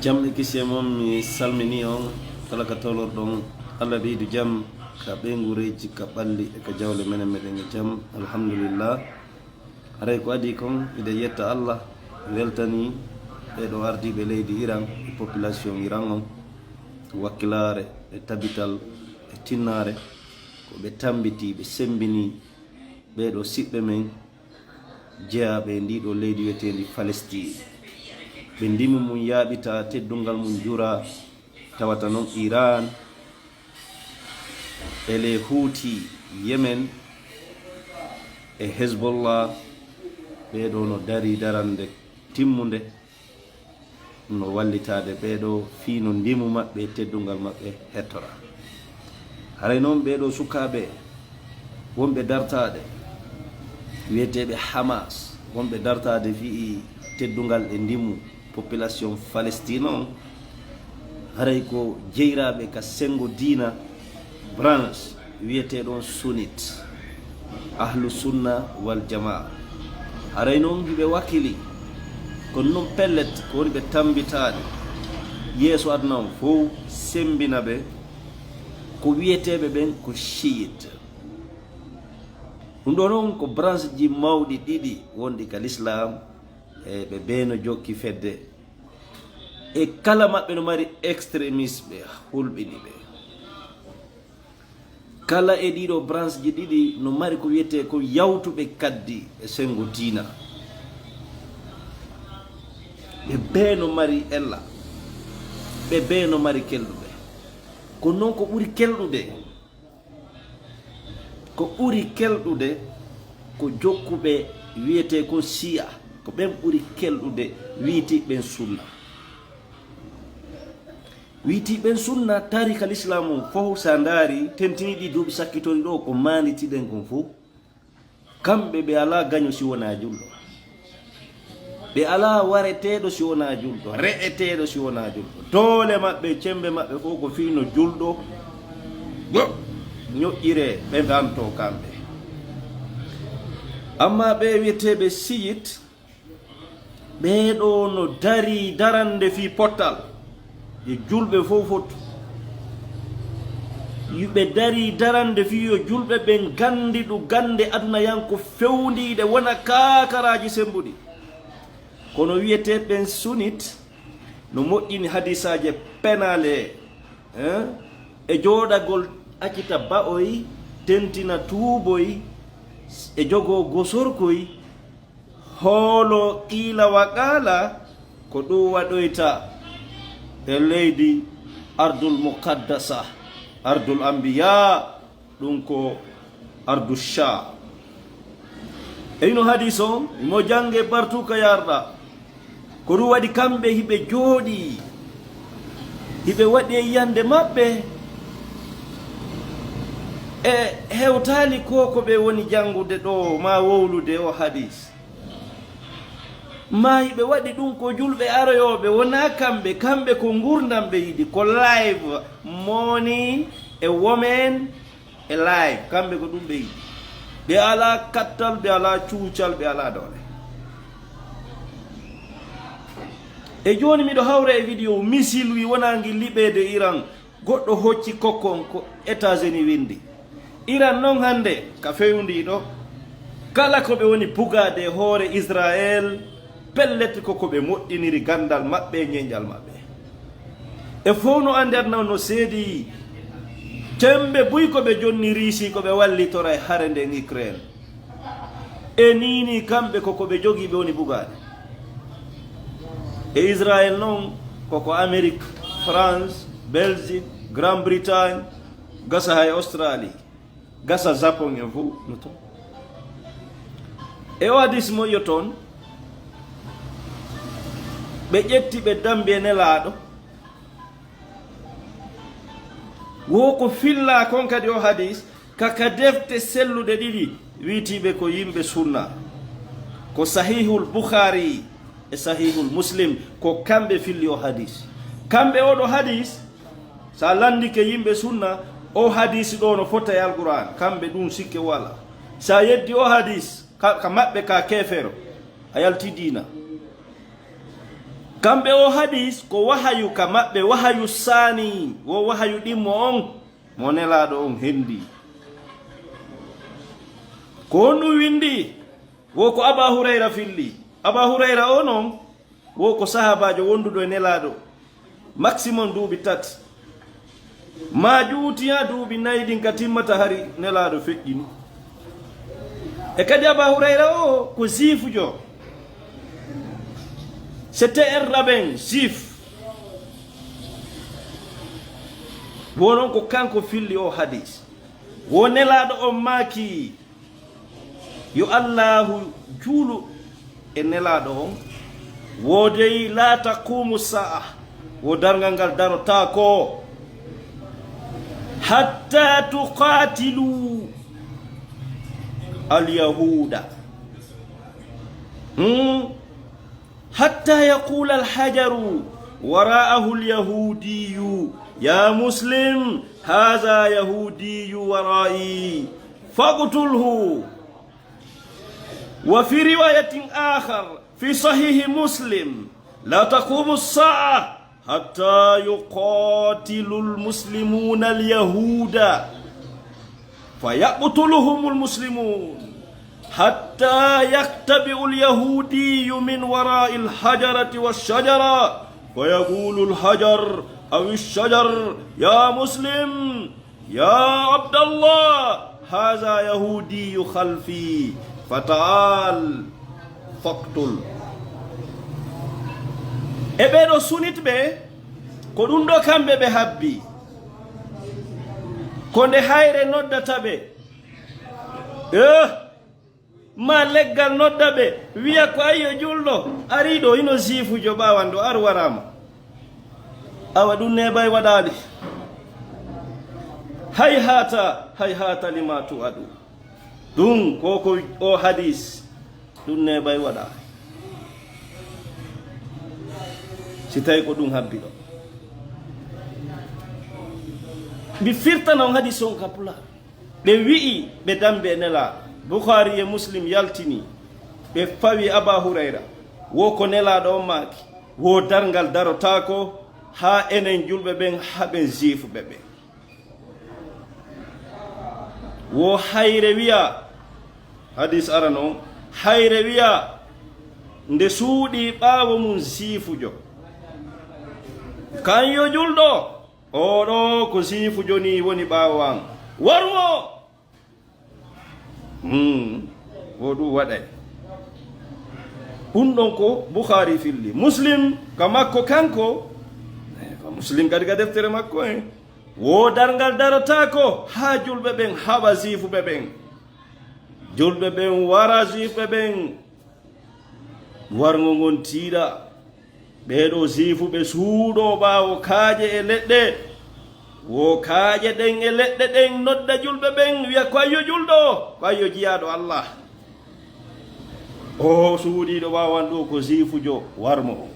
jamɗe kisi mom mi salmini on kala ka tolor ɗon allah ɓeydu jam ka ɓeygureji ka ɓalli e ka jawle menen meɗen e jam alhamdulillah. haray ko adi kon ide yetta allah weltani ɓeɗo ardiɓe leydi Iran e population Iran on wakkilare e tabital e tinnare ko ɓe tambiti ɓe sembini ɓeɗo siɓɓe men jeeyaɓe ndiɗo leydi wiyetendi Palestine. ɓe ndimi mum yaaɓita teddungal mum jura tawata noon Iran ele Houthi Yemen e Hezbollah ɓeɗo no dari darande timmude no wallitade ɓeɗo fi no ndimu maɓɓe teddungal maɓɓe hettora. haray noon ɓeɗo sukaɓe wonɓe dartade wiyeteɓe Hamas wonɓe dartade fi teddungal e ndimu population Palestine on haray ko jeyraɓe ka sengo dina branche wiyeteɗon sunnite ahlu sunna wal jamaa. haray noon hiɓe wakkili kono noon pellet ko woni ɓe tambitade yeeso aduna on fof sembina ɓe ko wiyeteɓe ɓen ko chiite. ɗum ɗo noon ko branche ji mawɗi ɗiɗi wonɗi ka l'islam e ɓe beeno jokki fedde e kala maɓɓe no mari extrémiste ɓe hulɓini ɓe. kala e ɗiɗo branche ji ɗiɗi no mari ko wiyete ko yawtuɓe kaddi e sengo diina. ɓe bee no mari ella ɓe bee no mari kelɗuɓe. ko noon ko ɓuri kelɗude ko jokkuɓe wiyete ko siya ko ɓen ɓuri kelɗude wiitiɓen sunna. wiitiɓen sunna tarika l'islam on fof sa ndaari tentiniɗi duuɓi sakkitori ɗo ko manitiɗen kon fof kamɓe ɓe ala gaño si wona julɗo, ɓe ala wareteɗo si wona julɗo, re'eteɗo si wona julɗo. doole maɓɓe cembe maɓɓe fof ko fino julɗo ñoƴƴire ɓe ganto kamɓe. amma ɓe wiyeteɓe siyit ɓeɗo no dari darande fi pottal e julɓe fof fotu ɓe dari darande fi yo julɓe ɓen gandi ɗu gande aduna yanko fewndiɗe wona kakaraji sembuɗi. kono wiyete ɓen sunnite no moƴƴini hadisaje penale e joɗagol accita ba'oy tentina tuuboy e jogo gosorkoy hoolo qila wa qala ko ɗum waɗoyta e leydi ardul muqaddasa ardul anbiya ɗum ko ardu sha. eyno hadis o mo jange partout ka yarɗa ko ɗum waɗi kamɓe hiɓe jooɗi hiɓe waɗi e yiyande maɓɓe e hewtali ko ɓe woni jangude ɗo ma wowlude o hadis ma hiɓe waɗi ɗum ko julɓe aroyoɓe wona kamɓe ko gurdam ɓe yiɗi ko live money e women e live kamɓe ko ɗum ɓe yiɗi. ɓe ala kattal, ɓe ala cuucal, ɓe ala doole. e joni miɗo hawra e vidéo missile wi wonangi liɓede Iran goɗɗo hocci kokkon ko États-Unis windi. Iran noon hande ka fewndiɗo kala ko ɓe woni pugade e hoore Israel pellet koko ɓe moƴƴiniri gandal maɓɓe e ñeñƴal maɓɓe e fof no andi adna no seedi tembe buy ko ɓe jonni Russie ko ɓe wallitora e hare nden Ukraine e nini kamɓe koko ɓe jogi ɓe woni bugade. e Israel noon koko Amérique, France, Belgique, Grande Bretagne, gasa hay Australie, gasa Japon en fof noto. e o hadis moƴƴo toon ɓe ƴetti ɓe dambi e nelaɗo wo ko filla kon kadi o hadis kaka defte selluɗe ɗiɗi wiitiɓe ko yimɓe sunna ko sahihul Bukhari e sahihul Muslim ko kamɓe filli o hadis. kamɓe oɗo hadis sa landike yimɓe sunna o hadis ɗo no fota e alquran kamɓe ɗum sikke wala. sa yeddi o hadis ka maɓɓe ka kefero a yalti dina. kamɓe o hadis ko wahayu ka maɓɓe wahayu sani wo wahayu ɗimmo on mo nelaɗo on hendi ko on ɗum windi wo ko aba hurayra filli aba hurayra o noon wo ko sahabajo wonduɗo e nelaɗo maximum duuɓi tati ma juutiya duuɓi nayi ɗin ka timmata hari nelaɗo feƴƴini e kadi aba hurayra o ko jifujo c'était un rabbin juif wonon ko kanko filli o hadis wo nelaɗo on maaki yo allahu juulu e nelaɗo on wodeyi la taqumu sa'a wo dargal ngal darota ko hatta tuqatilu alyahuda hatta yaqula alhajaru wara'ahu alyahudiyu ya muslim hadha yahudiyu wara'i faqtulhu. وفي رواية آخر في صحيح مسلم لا تقوم الساعة حتى يقاتل المسلمون اليهود فيقتلهم المسلمون حتى يختبئ اليهودي من وراء الحجرة والشجرة ويقول الحجر أو الشجر يا مسلم يا عبد الله هذا يهودي خلفي فتعال فاقتل. eɓeɗo sunitɓe ko ɗum ɗo kamɓe ɓe habbi ko nde hayre noddata ɓe ma leggal nodda ɓe wiya ko ayyo julɗo ariɗo ino jifujo ɓawanɗo ar warama awa ɗum nebay waɗali hayhata lima tu'adu ɗum koko o hadis ɗum nebay waɗali si tawi ko ɗum habbi ɗo mi firtanon hadis on kapula ɓe wi'i ɓe dambe nelaɗo Bukhari e Muslim yaltini ɓe fawi Aba Hurayra wo ko nelaɗo on maaki wo dargal darotako ha enen julɓe ɓen haɓen jifuɓe ɓe wo hayre wiya hadis arano on hayre wiya nde suuɗi ɓaawo mum jifujo kanyo julɗo oɗo ko jifujo ni woni ɓaawo an warmo wo ɗum waɗay ɗum ɗon ko Bukhari filli Muslim ka makko kanko ka Muslim kadi ka deftere makko wo dargal darotako ha julɓe ɓen haɓa jifuɓe ɓen julɓe ɓen wara jifuɓe ɓen wargo ngon tiiɗa ɓeɗo jifuɓe suuɗo ɓaawo kaaje e leɗɗe wo kaaje ɗen e leɗɗe ɗen nodda julɓe ɓen wiya ko ayyo julɗo ko ayyo jiyaɗo Allah o suuɗiɗo wawan ɗo ko jifujo warmo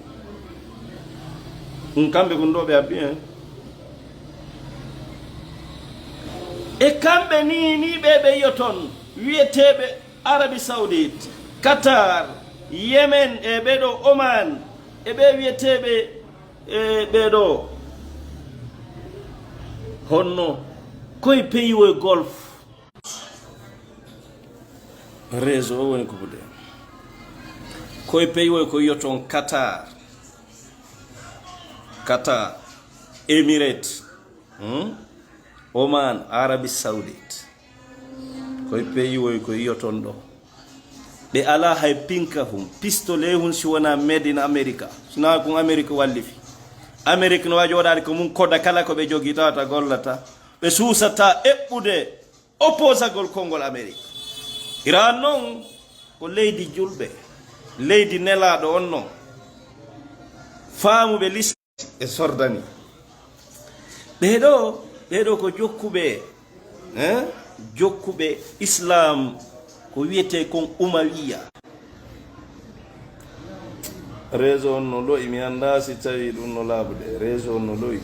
ɗum kamɓe kon ɗo ɓe abbi e kamɓe ni ɓe yoton wiyeteɓe Arabie Saoudite Qatar Yemen e ɓeɗo Oman e ɓe wiyeteɓe ɓeɗo honno koye pays o golf réseau o woni ko ɓuɗe koye pays o ko yiyoton Qatar Emirates Oman Arabie Saoudite koye pays o ko yiyoton ɗo ɓe ala hay pinka hum pistolet hun si wona made in America sina kon Amerique wallifi Amerique no waji waɗade ko mum koda kala ko ɓe jogi tawata gollata ɓe suusata eɓɓude opposagol konngol Amerique Iran noon ko leydi julɓe leydi nelaɗo on noon faamuɓe lis e sordani ɓeɗo ko jokkuɓe islam ko wiyete kon umawiya réseau on no loyi mi anda si tawi ɗum no laaɓude réseau on no loyi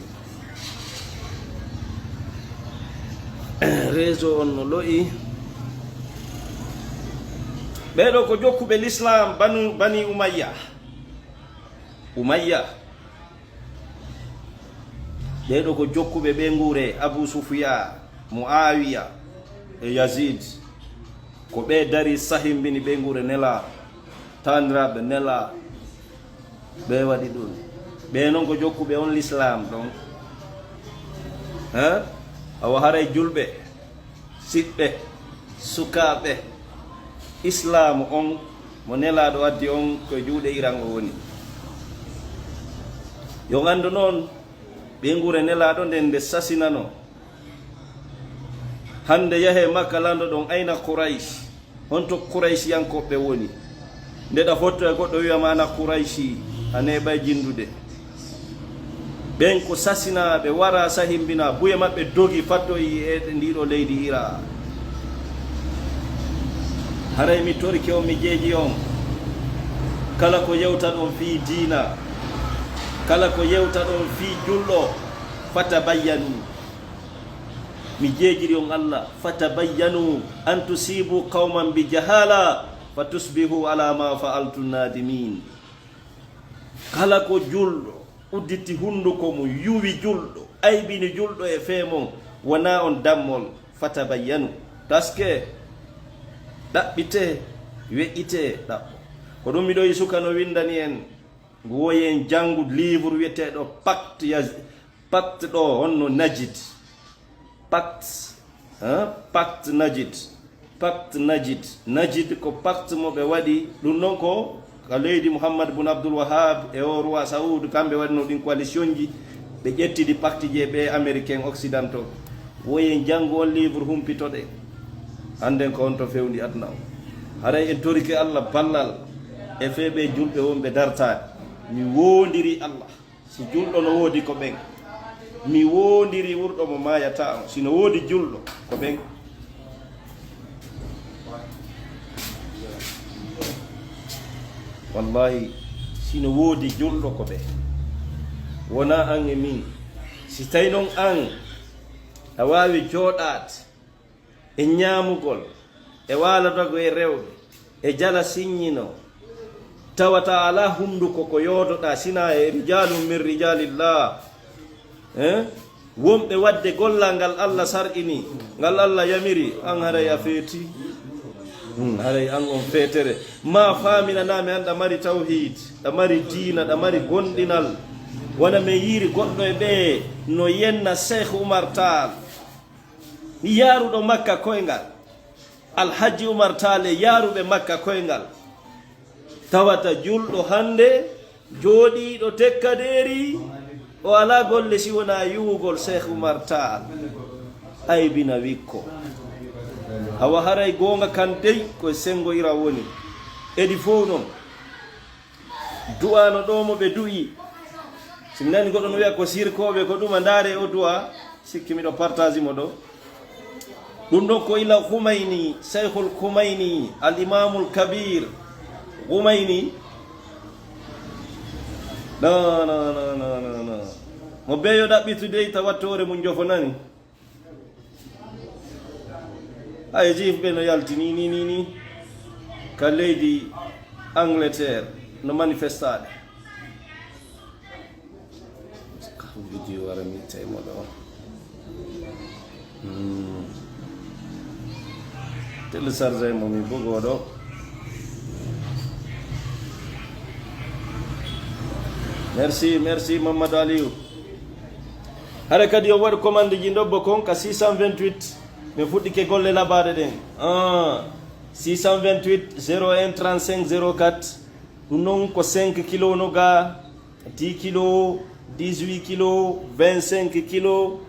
réseau on no loyi ɓeɗo ko jokkuɓe l'islam bani umayya Umayya ɓeɗo ko jokkuɓe ɓe nguure Abu Sufyan, Muawiya e Yazid, ko ɓe dari sahimbini ɓe nguure nela taniraɓe nela ɓe waɗi ɗum. ɓe noon ko jokkuɓe on l'islam ɗon awa haray julɓe siɓɓe sukaɓe islam on mo nelaɗo addi on koye juuɗe Iran o woni. yo gandu noon ɓe nguure nelaɗo nden nde sasinano hande yahe Makka lando ɗon ayna Quraish, honto Quraishiyankoɓe woni. ndeɗa fotto e goɗɗo wiyama ana Quraishi a neɓay jindude. ɓen ko sasinaɓe wara sahimbina buye maɓɓe dogi fattoyi e ndiɗo leydi Ira. haray mi torike on mi jeeji on, kala ko yewta ɗon fi diina, kala ko yewta ɗon fi julɗo, fatabayyanu. mi jeejiri on Allah, fatabayyanu an tusibu qauman bi jahala fatusbihu ala ma fa'altum nadimin. kala ko julɗo udditi hunduko mum yuwi julɗo aybini julɗo e feemon wona on dammol, fatabayyanu. taske ɗaɓɓite weƴƴite ɗaɓɓo. ko ɗum miɗo yi suka no windani en woyi en janngu livre wiyeteɗo pacte ɗo honno Najid, pacte Najid ko pacte mo ɓe waɗi ɗum noon ko leydi Muhammad bun Abdul Wahab e o roi Saoud kamɓe waɗino ɗin coalition ji ɓe ƴettidi pacte je ɓe américain occidentaux. woyi en janngu on livre humpitoɗe anden ko on to fewndi aduna o. haray en torike Allah ballal e feeɓe julɓe wonɓe dartade. mi wondiri Allah, si julɗo no woodi ko ɓen, mi wondiri wurɗo mo mayata on, sino woodi julɗo ko ɓen. wallahi sino woodi julɗo ko ɓe, wona an e min. si tawi noon an a wawi jooɗade e ñaamugol e waaladago e rewɓe e jala siññino, tawata ala hunduko ko yoodoɗa sina e rijalum min rijalillah, wonɓe wadde gollal ngal Allah sar'ini, ngal Allah yamiri, an haray a feeti. haray an on feetere ma faminanami an ɗa mari tawhid, ɗa mari diina, ɗa mari gonɗinal. wona mi yiiri goɗɗo e ɓe no yenna Cheikh Oumar Tall, yaaruɗo Makka koyngal, Alhaji Oumar Tall e yaaruɓe Makka koyngal. tawata julɗo hande jooɗiɗo tekkadeeri o ala golle si wona yuwugol Cheikh Oumar Tall, aybina wikko. awa haray goonga kan dey koye sengo Ira woni. edi fof noon du'ano ɗo mo ɓe du'i, simi nani goɗɗo no wiya ko sirkoɓe ko ɗuma ndaare o du'a, sikki miɗo partage mo ɗo. ɗum ɗon ko ila Khomeini, Cheikhul Khomeini, al imamul kabir Khomeini. no mo beyo ɗaɓɓitude ta wattore mum jofo nani. ay jifɓe no yaltini ni ka leydi Angleterre no manifestade. vidéo wara mi taymo ɗo télécharge mo mi bogoɗo. merci Mamadou Aliou. hara kadi o waɗi commande ji ndobbo kon ka 628 mi fuɗɗike golle labaɗe ɗen 628 01 35 04. ɗum noon ko 5 kilo no ga 10 kilo 18 kilo 25 kilo